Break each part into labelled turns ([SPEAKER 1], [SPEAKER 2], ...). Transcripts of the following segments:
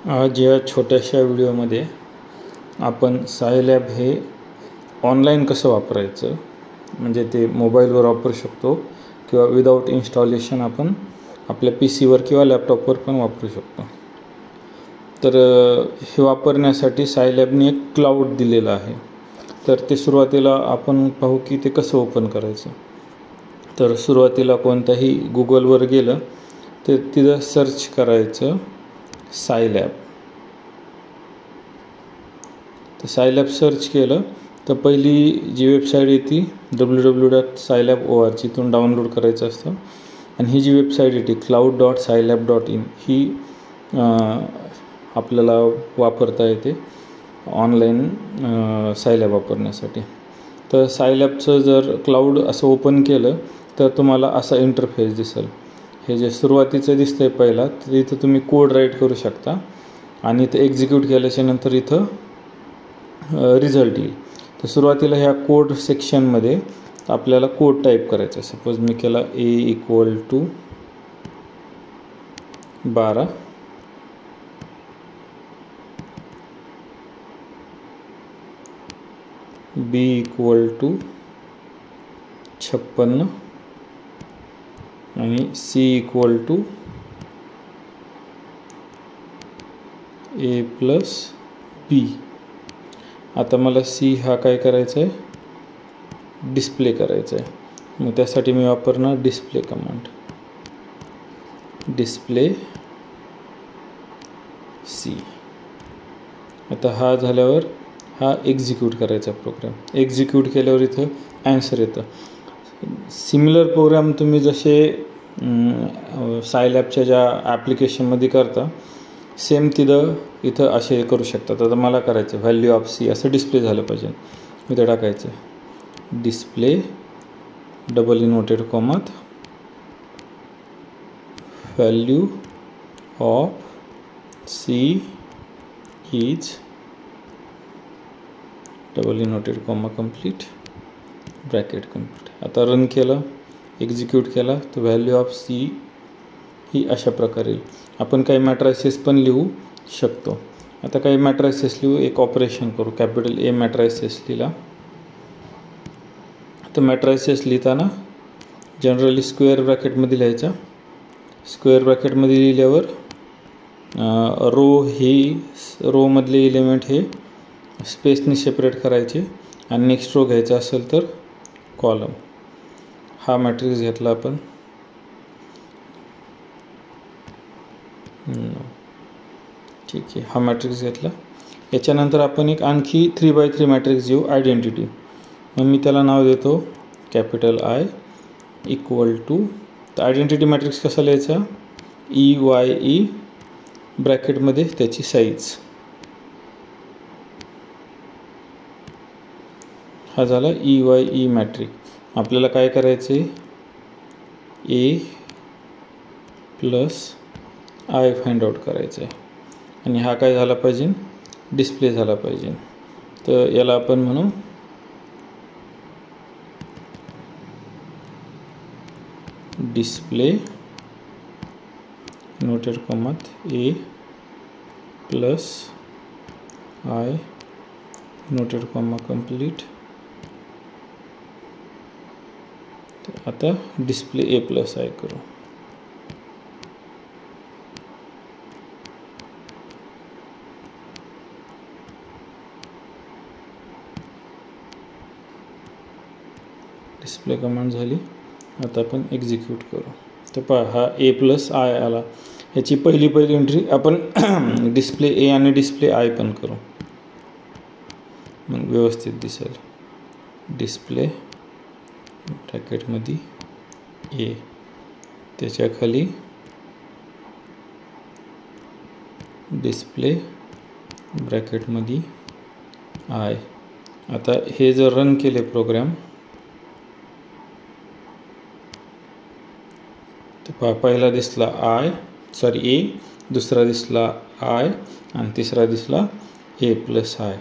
[SPEAKER 1] आज या छोट्याशा व्हिडिओमध्ये आपण सायलॅब हे ऑनलाईन कसं वापरायचं, म्हणजे ते मोबाईलवर वापरू शकतो किंवा विदाऊट इन्स्टॉलेशन आपण आपल्या पीसीवर किंवा लॅपटॉपवर पण वापरू शकतो. तर हे वापरण्यासाठी सायलॅबने एक क्लाउड दिलेलं आहे. तर ते सुरुवातीला आपण पाहू की ते कसं ओपन करायचं. तर सुरुवातीला कोणत्याही गुगलवर गेलं तर तिथं सर्च करायचं सायलॅब. तर सायलॅब सर्च केलं तर पहिली जी वेबसाईट येते www.scilab.org इथून डाउनलोड करायचं असतं. आणि ही जी वेबसाईट येते cloud.scilab.in ही आपल्याला वापरता येते ऑनलाईन सायलॅब वापरण्यासाठी. तर सायलॅबचं जर क्लाउड असं ओपन केलं तर तुम्हाला असा इंटरफेस दिसेल. हे जे सुरुवातीचं दिसतंय पहिला, तर इथं तुम्ही कोड राईट करू शकता आणि इथं एक्झिक्यूट केल्याच्या नंतर इथं रिझल्ट येईल. तर सुरुवातीला ह्या कोड सेक्शनमध्ये आपल्याला कोड टाईप करायचा. सपोज मी केला A=12, B=56 आणि C=A+B. आता मला C हा काय करायचा आहे, डिस्प्ले करायचा आहे. मग त्यासाठी मी वापरणार डिस्प्ले कमांड, डिस्प्ले C. आता हा झाल्यावर हा एक्झिक्यूट करायचा प्रोग्राम. एक्झिक्यूट केल्यावर इथं ॲन्सर येतं. सिमिलर प्रोग्राम तुम्ही जसे सायलॅबच्या ज्या ॲप्लिकेशनमध्ये करता सेम इथं असे करू शकतात. आता मला करायचं व्हॅल्यू ऑफ C असं डिस्प्ले झालं पाहिजे. इथं टाकायचं डिस्प्ले डबल इन्व्हर्टेड कॉमात value of C is double inverted comma complete bracket complete. आता रन केलं, एक्झिक्यूट केला तर व्हॅल्यू ऑफ C ही अशा प्रकारे येईल. आपण काही मॅट्रायसेस पण लिहू शकतो. आता काही मॅट्रायसेस लिहू, एक ऑपरेशन करू. कॅपिटल A मॅट्रायसेस लिहिला. तर मॅट्रायसेस लिहिताना जनरली स्क्वेअर ब्रॅकेटमध्ये लिहायचा. स्क्वेअर ब्रॅकेटमध्ये लिहिल्यावर रोमधले एलिमेंट हे स्पेसनी सेपरेट करायचे आणि नेक्स्ट रो घ्यायचा असेल तर कॉलम. हा मॅट्रिक्स घेतला आपण. ठीक आहे, हा मॅट्रिक्स घेतला. याच्यानंतर आपण एक आणखी 3x3 मॅट्रिक्स घेऊ, आयडेंटिटी. मग मी त्याला नाव देतो कॅपिटल I = तर आयडेंटिटी मॅट्रिक्स कसा लिहायचा, EYE ब्रॅकेटमध्ये त्याची साईज. हा झाला EYE मॅट्रिक्स. आपल्याला काय करायचे, A+I फाइंड आउट करायचं आहे. आणि हा काय झाला पाहिजे, डिस्प्ले झाला पाहिजे. तर याला आपण म्हणू डिस्प्ले इन्व्हर्टेड कॉमात A+I इन्व्हर्टेड कॉमा कंप्लीट. आता डिस्प्ले A+I करू. डिस्प्ले कमांड झाली. आता आपण एक्झिक्यूट करू. तर पहा, हा A+I आला. याची पहिली एंट्री आपण डिस्प्ले A आणि डिस्प्ले I पण करू, मग व्यवस्थित दिसेल. डिस्प्ले ब्रॅकेटमध्ये A, त्याच्याखाली डिस्प्ले ब्रॅकेटमध्ये I. आता हे जर रन केले प्रोग्राम तर पहा, पहिला दिसला A, दुसरा दिसला I आणि तिसरा दिसला A+I.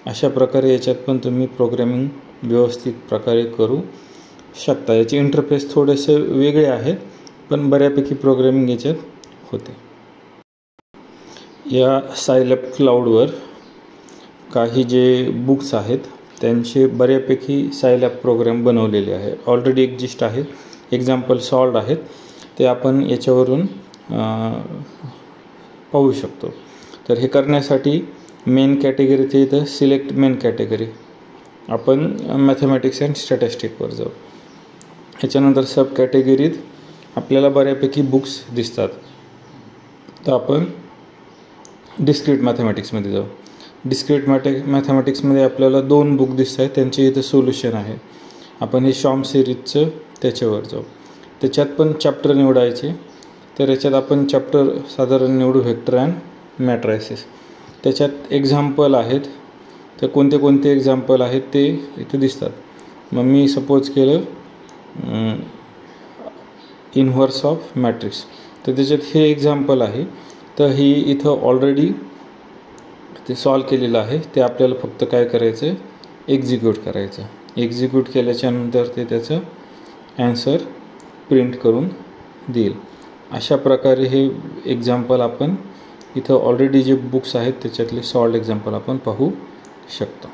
[SPEAKER 1] अशा प्रकारे याच्यात पण तुम्ही प्रोग्रामिंग व्यवस्थित प्रकारे करू शकता. याचे इंटरफेस थोडेसे वेगळे आहेत पण बऱ्यापैकी प्रोग्रामिंग याच्यात होते. या सायलॅब क्लाउडवर काही जे बुक्स आहेत त्यांचे बऱ्यापैकी सायलॅब प्रोग्राम बनवलेले आहे, ऑलरेडी एक्झिस्ट आहेत, एक्झाम्पल सॉल्ड आहेत, ते आपण याच्यावरून पाहू शकतो. तर हे करण्यासाठी मेन कॅटेगरीचे इथं सिलेक्ट मेन कॅटेगरी, आपण मॅथमॅटिक्स अँड स्टॅटिस्टिकवर जाऊ. ह्याच्यानंतर सब कॅटेगरीत आपल्याला बऱ्यापैकी बुक्स दिसतात, तर आपण डिस्क्रीट मॅथमॅटिक्समध्ये जाऊ. डिस्क्रीट मॅथमॅटिक्समध्ये आपल्याला 2 बुक दिसत आहेत, त्यांचे इथं सोल्युशन आहे. आपण हे शॉर्म सिरीजचं त्याच्यावर जाऊ. त्याच्यात पण चॅप्टर निवडायचे, तर याच्यात आपण चॅप्टर साधारण निवडू व्हेक्टर अँड मॅट्रायसिस. त्याच्यात एक्झाम्पल आहेत, तर कोणते कोणते एक्झाम्पल आहेत ते इथे दिसतात. मग मी सपोज केलं इन्व्हर्स ऑफ मॅट्रिक्स, तर त्याच्यात हे एक्झाम्पल आहे. तर ही इथं ऑलरेडी ते सॉल्व केलेलं आहे, ते आपल्याला फक्त काय करायचं आहे, एक्झिक्यूट करायचं. एक्झिक्यूट केल्याच्यानंतर ते त्याचं ॲन्सर प्रिंट करून देईल. अशा प्रकारे हे एक्झाम्पल आपण इथं ऑलरेडी जे बुक्स आहेत त्याच्यातले सॉल्ड एक्झाम्पल आपण पाहू शकतो.